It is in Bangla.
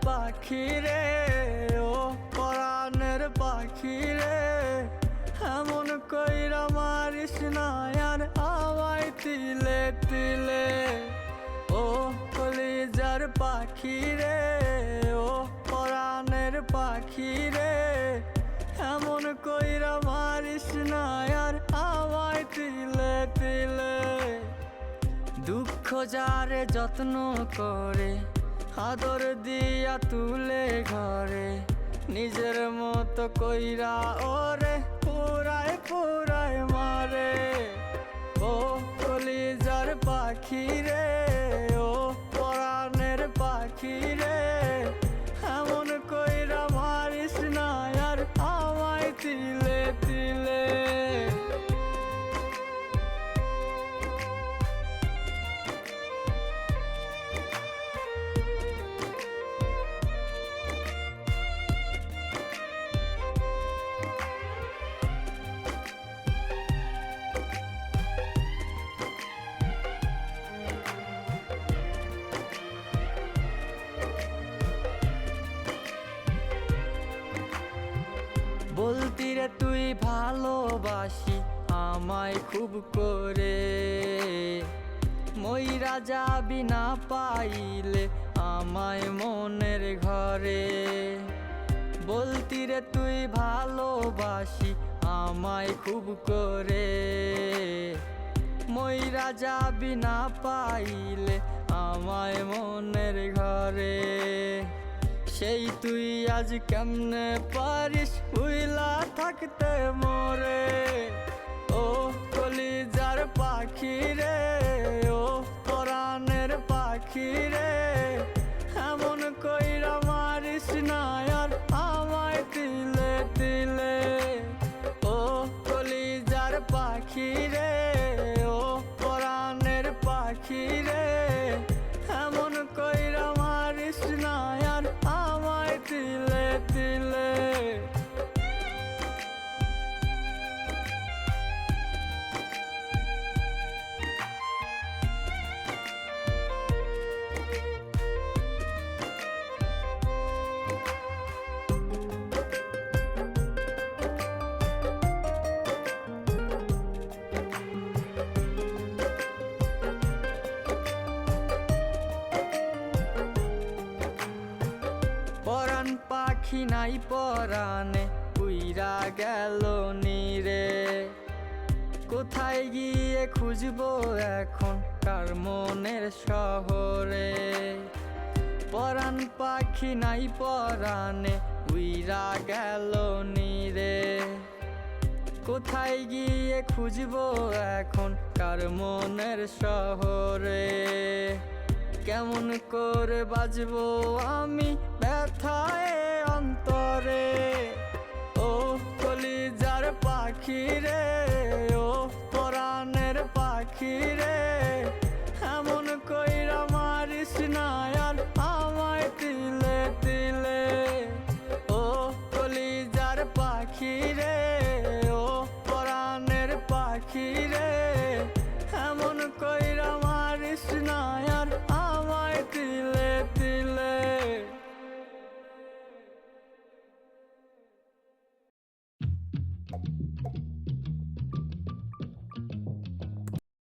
পাখি রে, ও পরাণের পাখি রে, এমন কইরা মারিস না আর আমায় তিলে তিলে। ও কলিজার পাখি রে, ও পরাণের পাখি রে, এমন কইরা মারিস না আর আমায় তিলে তিলে। দুঃখ যারে যত্ন করে, আদর দিয়া তুলে ঘরে, নিজের মতো কইরা ওরে পুরায় পুরায় মারে। ও কলিজার পাখি রে, ও পরাণের পাখি রে, এমন কইরা মারিস না আর আমায় তিলে তিলে। বলতি রে তুই ভালোবাসি আমায় খুব করে, মইরা যাবি না পাইলে আমায় মনের ঘরে। বলতি রে তুই ভালোবাসি আমায় খুব করে, মইরা যাবি না পাইলে আমায় মনের ঘরে। সেই তুই আজ কেমনে পারিস ভুইলা থাকতে মোরে। ও কলিজার পাখি রে, ও পরাণের পাখি রে, এমন কইরা মারিস না আর আমায় তিলে তিলে। ও কলিজার পাখি রে, ও পরাণের পাখি রে, এমন কইরা মারিস না আর আমায় তিলে তিলে। পরাণ পাখি নাই পরাণে উইরা গেল নীরে, কোথায় গিয়ে খুঁজবো এখন কার মনের শহরে। পরাণ পাখি নাই পরাণে উইরা গেল নীরে, কোথায় গিয়ে খুঁজবো এখন কার মনের শহরে। কেমন করে বাজবো আমি ব্যথায় অন্তরে। ও কলিজার পাখি রে, ও পরাণের পাখি রে, এমন কইরা মারিস না আর আমায় তিলে তিলে। ও কলিজার পাখি রে, ও পরাণের পাখি রে, এমন কইরা মারিস না আর আমায় তিলে তিলে।